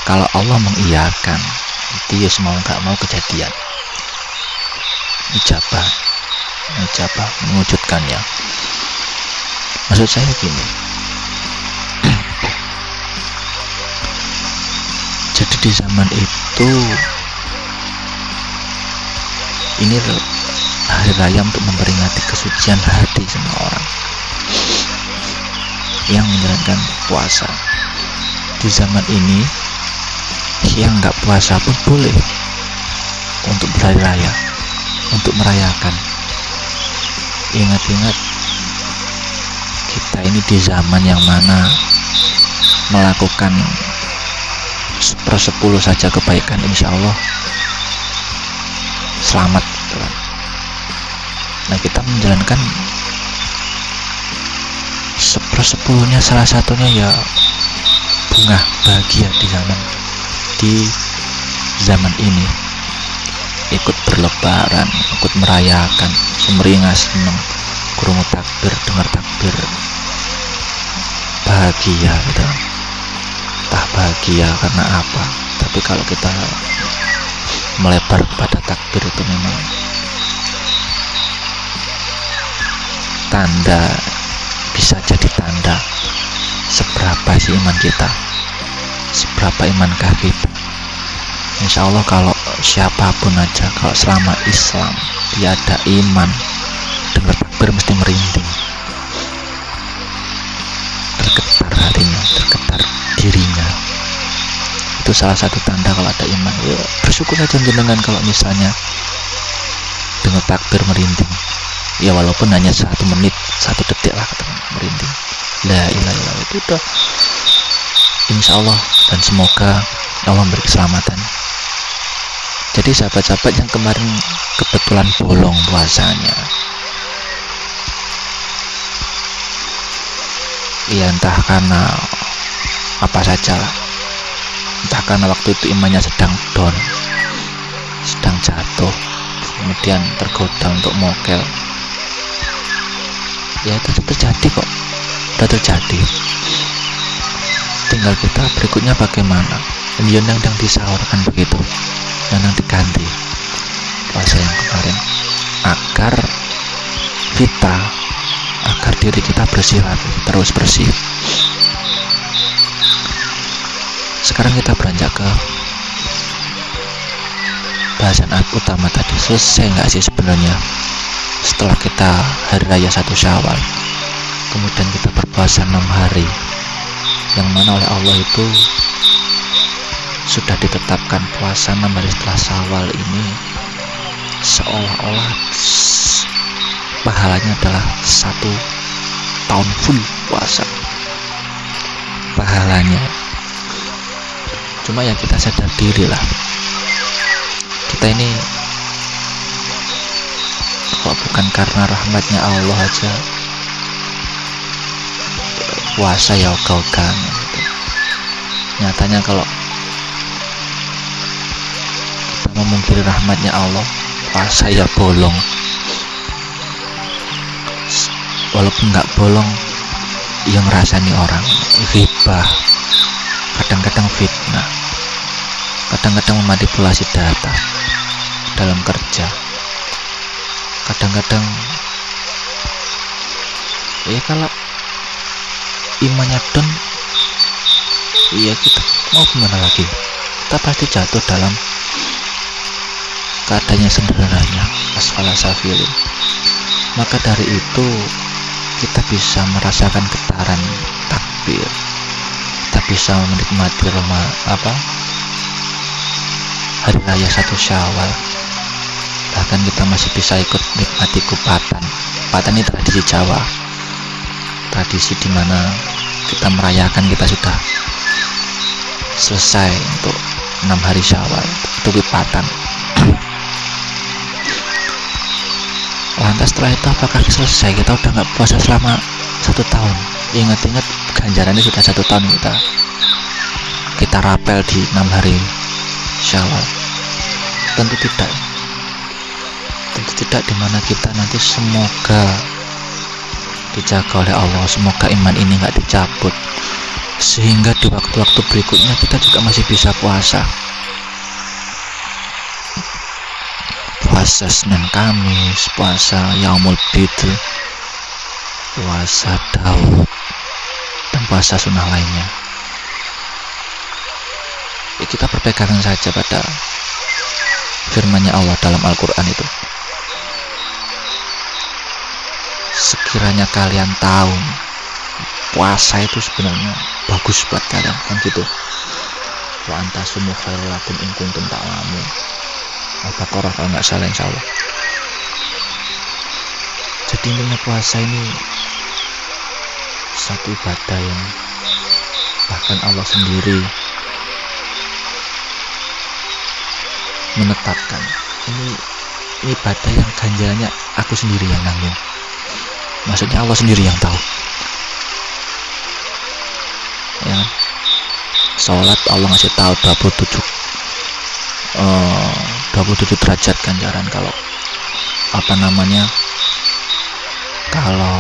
Kalau Allah mengiyakan, itu ya mau nggak mau kejadian. Ijabah mewujudkannya. Maksud saya gini, jadi di zaman itu ini hari raya untuk memperingati kesucian hati semua orang yang menjalankan puasa. Di zaman ini yang nggak puasa pun boleh untuk berhari raya, untuk merayakan. Ingat-ingat, kita ini di zaman yang mana melakukan 1/10 saja kebaikan, insya Allah selamat. Nah, kita menjalankan 1/10-nya, salah satunya ya bunga bahagia di zaman ini, ikut berlebaran, ikut merayakan, sumringah, senang, krungu takbir, dengar takbir, bahagia gitu. Entah bahagia karena apa, tapi kalau kita melebar pada takbir itu memang tanda, bisa jadi tanda seberapa sih iman kita, seberapa imankah kita. Insya Allah kalau siapapun aja, kalau selama Islam tiada iman, dengar takbir mesti merinding, tergetar hatinya, tergetar dirinya. Itu salah satu tanda kalau ada iman. Ya, bersyukur aja jenengan kalau misalnya dengar takbir merinding, ya walaupun hanya 1 menit, 1 detik lah merinding. La ilaha illallah, itu udah insya Allah, dan semoga Allah memberi keselamatan. Jadi sahabat-sahabat yang kemarin kebetulan bolong puasanya, ya entah karena apa saja lah, entah karena waktu itu imannya sedang down, sedang jatuh, kemudian tergoda untuk mokel, ya itu terjadi kok, udah terjadi. Tinggal kita berikutnya bagaimana. Yang disahurkan begitu, dan nanti ganti puasa yang kemarin, agar diri kita bersih lagi, terus bersih. Sekarang kita beranjak ke bahasan utama tadi. Selesai nggak sih sebenarnya setelah kita hari raya 1 Syawal, kemudian kita berpuasa 6 hari, yang mana oleh Allah itu sudah ditetapkan puasa 6 hari setelah Syawal ini seolah-olah pahalanya adalah 1 tahun full puasa pahalanya. Cuma ya kita sadar diri lah, kita ini kalau bukan karena rahmatnya Allah aja puasa ya ogah-ogahan gitu. Nyatanya kalau kita memungkiri rahmatnya Allah, puasa ya bolong. Walaupun nggak bolong, yang ngerasani orang, ghibah, kadang-kadang fitnah, kadang-kadang memanipulasi data dalam kerja, kadang-kadang ya kalau imannya down, iya kita mau gimana lagi, kita pasti jatuh dalam keadaannya sederhananya, asfala safilin. Maka dari itu kita bisa merasakan getaran takbir, kita bisa menikmati hari raya 1 Syawal, bahkan kita masih bisa ikut nikmati kupatan. Kupatan ini tradisi Jawa, tradisi dimana kita merayakan kita sudah selesai untuk 6 hari Syawal, itu kupatan. Lantas setelah itu apakah selesai, kita udah nggak puasa selama 1 tahun? Ingat-ingat ganjarannya sudah 1 tahun kita rapel di 6 hari Syawal. Tentu tidak, dimana kita nanti semoga dijaga oleh Allah, semoga iman ini nggak dicabut, sehingga di waktu-waktu berikutnya kita juga masih bisa puasa Senin Kamis, puasa Yaumul Bid, puasa Daud, dan puasa sunnah lainnya. Ya, kita berpegangan saja pada firman-Nya Allah dalam Al-Quran itu. Sekiranya kalian tahu puasa itu sebenarnya bagus buat kalian, kan gitu. Wa antasumu khairul lakum in kuntum ta'lamun. Al-Baqarah kalau nggak salah, insya Allah. Jadi intinya puasa ini satu ibadah yang bahkan Allah sendiri menetapkan ini ibadah yang ganjarannya aku sendiri yang nanggung. Maksudnya Allah sendiri yang tahu. Ya, sholat Allah ngasih tahu 27 derajat ganjaran kalau kalau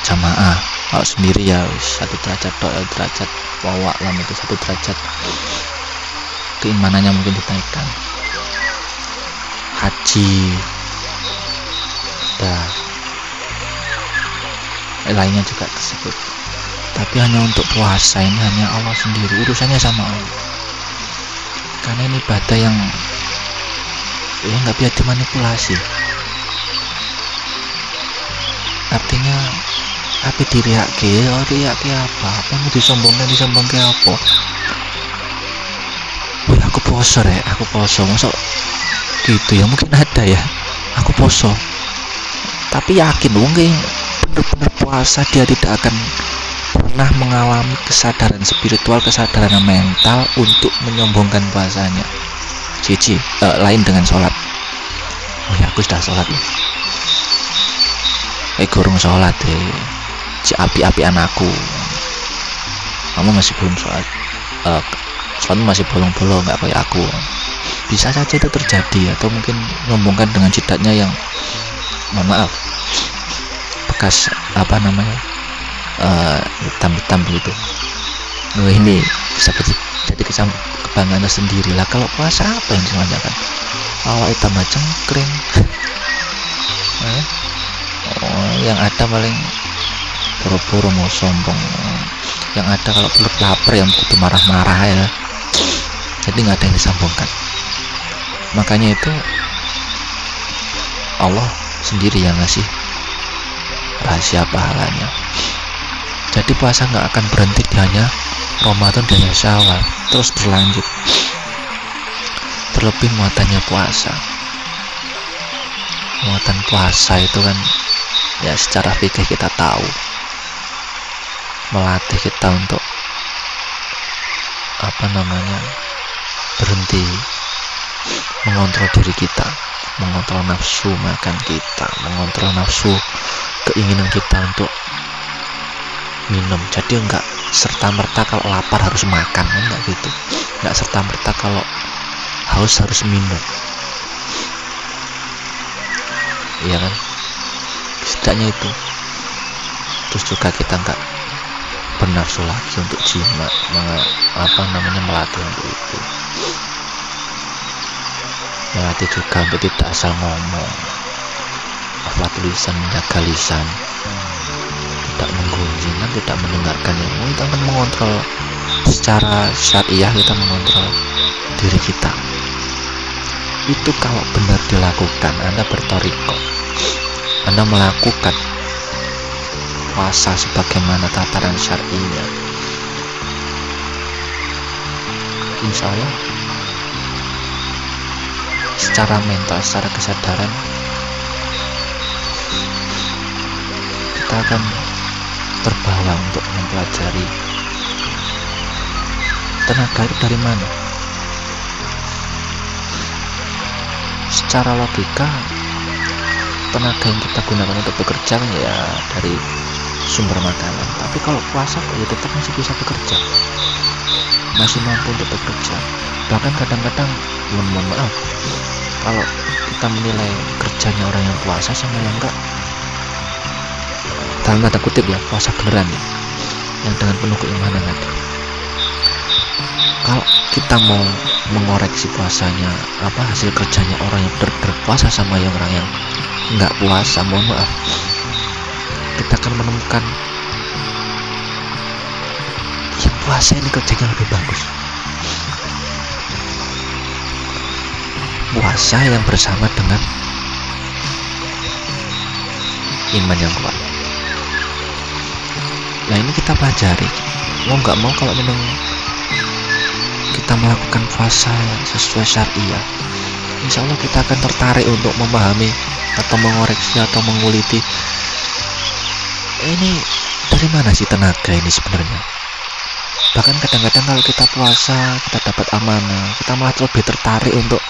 jamaah. Kalau sendiri ya 1 derajat, 2 derajat, wawa lam itu 1 derajat, keimanannya mungkin dinaikkan. Haji lainnya juga tersebut. Tapi hanya untuk puasa ini hanya Allah sendiri, urusannya sama Allah. Karena ini ibadah yang nggak bisa dimanipulasi. Artinya apa diriake apa mau disombongkan apa. Wih, aku poso masa gitu ya, mungkin ada ya, aku poso tapi yakin mungkin benar-benar puasa dia tidak akan pernah mengalami kesadaran spiritual, kesadaran mental untuk menyombongkan puasanya. Lain dengan sholat. Oh ya, aku sudah sholat ya, gorong sholat api anakku, kamu masih belum sholat, sholatmu masih bolong-bolong, nggak kayak aku. Bisa saja itu terjadi, atau mungkin nyombongkan dengan jidatnya yang mohon maaf bekas hitam begitu. Ini bisa jadi kebanggaan sendiri lah. Kalau puasa apa yang dimanjakan? Awak hitam cengkring. Yang ada paling boro-boro mau sombong. Yang ada kalau perlu lapar yang butuh marah-marah ya. Jadi nggak ada yang disombongkan. Makanya itu Allah sendiri yang ngasih rahasia pahalanya. Jadi puasa nggak akan berhenti di hanya Ramadan dan Syawal, terus berlanjut. Terlebih muatannya puasa. Muatan puasa itu kan ya secara fikih kita tahu melatih kita untuk berhenti mengontrol diri kita, mengontrol nafsu makan kita, mengontrol nafsu keinginan kita untuk minum. Jadi enggak serta-merta kalau lapar harus makan, enggak gitu. Enggak serta-merta kalau haus harus minum. Iya kan? Setidaknya itu. Terus juga kita enggak bernafsu lagi untuk jima, melatih untuk itu. Melatih juga untuk tidak asal ngomong, tulisan, menjaga lisan, tidak menggunjing, tidak mendengarkan yang kita akan mengontrol secara syariah. Kita mengontrol diri kita. Itu kalau benar dilakukan, Anda bertoriko, Anda melakukan puasa sebagaimana tataran syar'inya, insya Allah secara mental, secara kesadaran kita akan terbawa untuk mempelajari tenaga itu dari mana. Secara logika tenaga yang kita gunakan untuk bekerja kan ya dari sumber makanan, tapi kalau puasa ya tetap masih bisa bekerja, masih mampu untuk bekerja. Bahkan kadang-kadang mohon maaf kalau kita menilai kerjanya orang yang puasa sama yang enggak, dalam tanda kutip ya, puasa beneran ya, yang dengan penuh keimanan tadi. Kalau kita mau mengoreksi puasanya, hasil kerjanya orang yang berpuasa sama yang orang yang nggak puasa, mohon maaf, kita akan menemukan yang puasa ini kerjanya lebih bagus. Puasa yang bersama dengan iman yang kuat. Nah, ini kita pelajari. Mau nggak mau, kalau memang kita melakukan puasa sesuai syariah, insya Allah kita akan tertarik untuk memahami atau mengoreksi atau menguliti ini dari mana sih tenaga ini sebenarnya. Bahkan kadang-kadang kalau kita puasa, kita dapat amanah, kita malah lebih tertarik untuk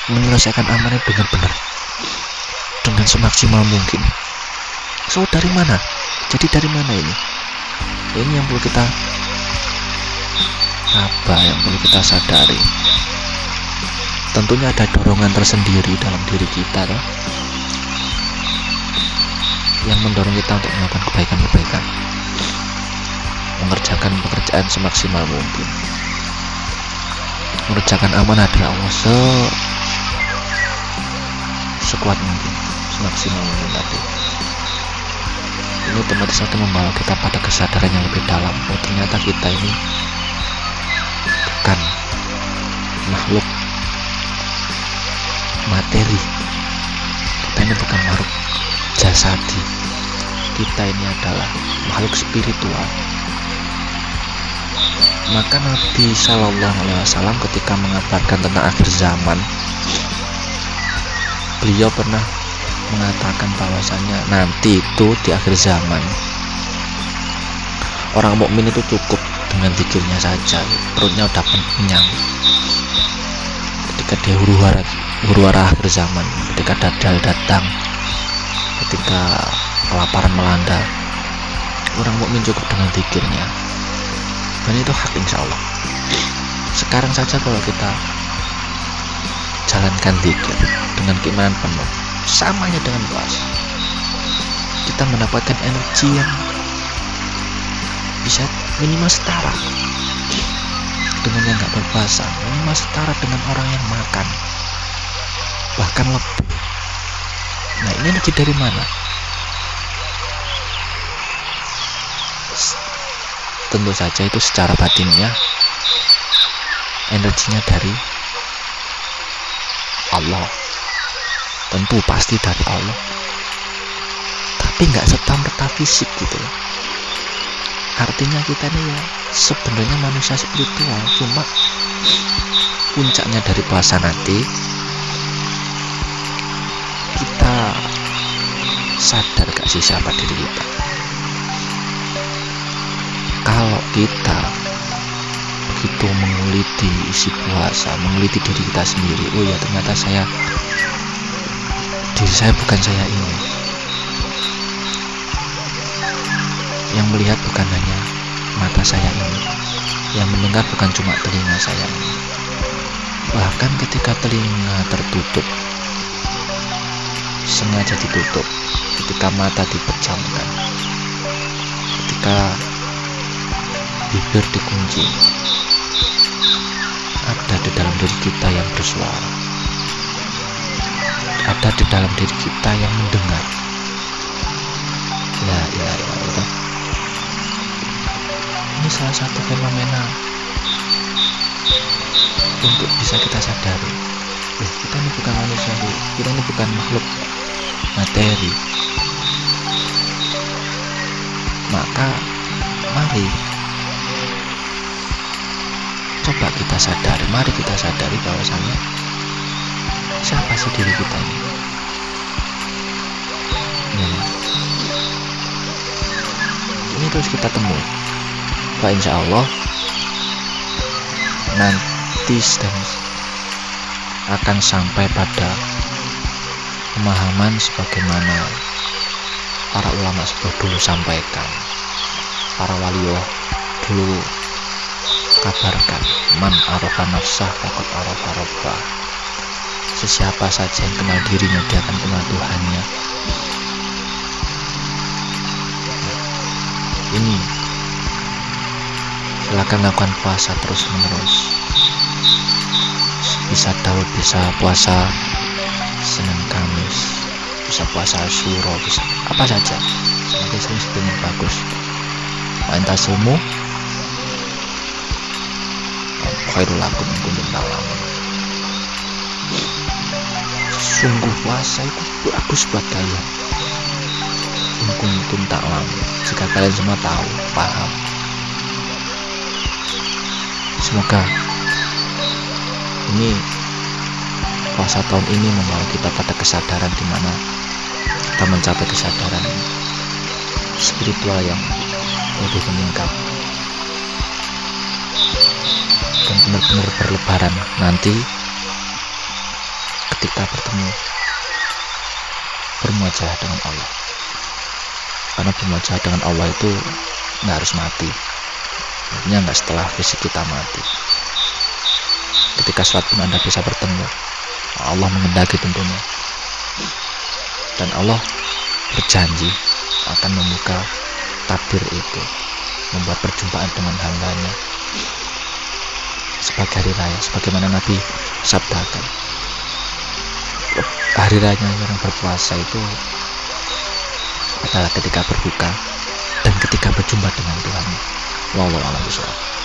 menyelesaikan amanah dengan benar, dengan semaksimal mungkin. So, dari mana? Jadi dari mana ini? Ini yang perlu kita yang perlu kita sadari. Tentunya ada dorongan tersendiri dalam diri kita, kan? Yang mendorong kita untuk melakukan kebaikan-kebaikan, mengerjakan pekerjaan semaksimal mungkin, mengerjakan amanah dari Allah sekuat mungkin, semaksimal mungkin tadi. Ini otomatis akan membawa kita pada kesadaran yang lebih dalam. Oh, ternyata kita ini bukan makhluk materi, kita ini bukan makhluk jasadi, kita ini adalah makhluk spiritual. Maka Nabi Shallallahu Alaihi Wasallam ketika mengabarkan tentang akhir zaman, beliau pernah mengatakan bahwasanya nanti itu di akhir zaman orang mukmin itu cukup dengan zikirnya saja, perutnya udah kenyang. Ketika dia huru-hara akhir zaman, ketika dajjal datang, ketika kelaparan melanda, orang mukmin cukup dengan zikirnya, dan itu hak insya Allah. Sekarang saja kalau kita jalankan zikir dengan keimanan penuh, samanya dengan puasa, kita mendapatkan energi yang bisa minimal setara dengan yang gak berpuasa, minimal setara dengan orang yang makan, bahkan lebih. Nah, ini energi dari mana? Tentu saja itu secara batinnya energinya dari Allah, tentu pasti dari Allah, tapi nggak serta-merta fisik gitu loh. Artinya kita ini ya sebenarnya manusia spiritual, cuma puncaknya dari puasa nanti kita sadar gak sih siapa diri kita. Kalau kita begitu menguliti isi puasa, menguliti diri kita sendiri, oh ya ternyata diri saya bukan saya ini. Yang melihat bukan hanya mata saya ini, yang mendengar bukan cuma telinga saya ini. Bahkan ketika telinga tertutup, sengaja ditutup, ketika mata dipejamkan, ketika bibir dikunci, ada di dalam diri kita yang bersuara, ada di dalam diri kita yang mendengar. La ilaha illallah. Ini salah satu fenomena untuk bisa kita sadari, kita ini bukan manusia, kita ini bukan makhluk materi. Maka mari coba kita sadari, mari kita sadari bahwasanya siapa sih diri kita ini. Ini terus kita temui. Pak, insya Allah nanti akan sampai pada pemahaman sebagaimana para ulama sebelum dulu sampaikan, para waliullah dulu kabarkan, man arafa nafsah faqad arafa rabbah. Sesiapa saja yang kenal dirinya, dia akan kenal Tuhannya. Ini silakan lakukan puasa terus menerus. Bisa Daud, bisa puasa Senin Kamis, bisa puasa Asyura, bisa apa saja, semakin sering semakin bagus. Ma'intasilmu khairul lakum in kuntum ta'lamun. Sungguh puasa itu bagus buat kalian in kuntum ta'lamun, jika kalian semua tahu, paham. Semoga ini puasa tahun ini membawa kita pada kesadaran di mana kita mencapai kesadaran spiritual yang lebih meningkat dan benar-benar berlebaran nanti ketika bermuajah dengan Allah. Karena bermuajah dengan Allah itu nggak harus mati, artinya nggak setelah fisik kita mati. Ketika sholat pun Anda bisa bertemu, Allah mengendaki tentunya, dan Allah berjanji akan membuka takdir itu, membuat perjumpaan dengan hambanya sebagai hari raya, sebagaimana Nabi sabdakan. Hari raya yang berpuasa itu adalah ketika berbuka dan ketika berjumpa dengan Tuhan. Wallahu a'lam bishawab.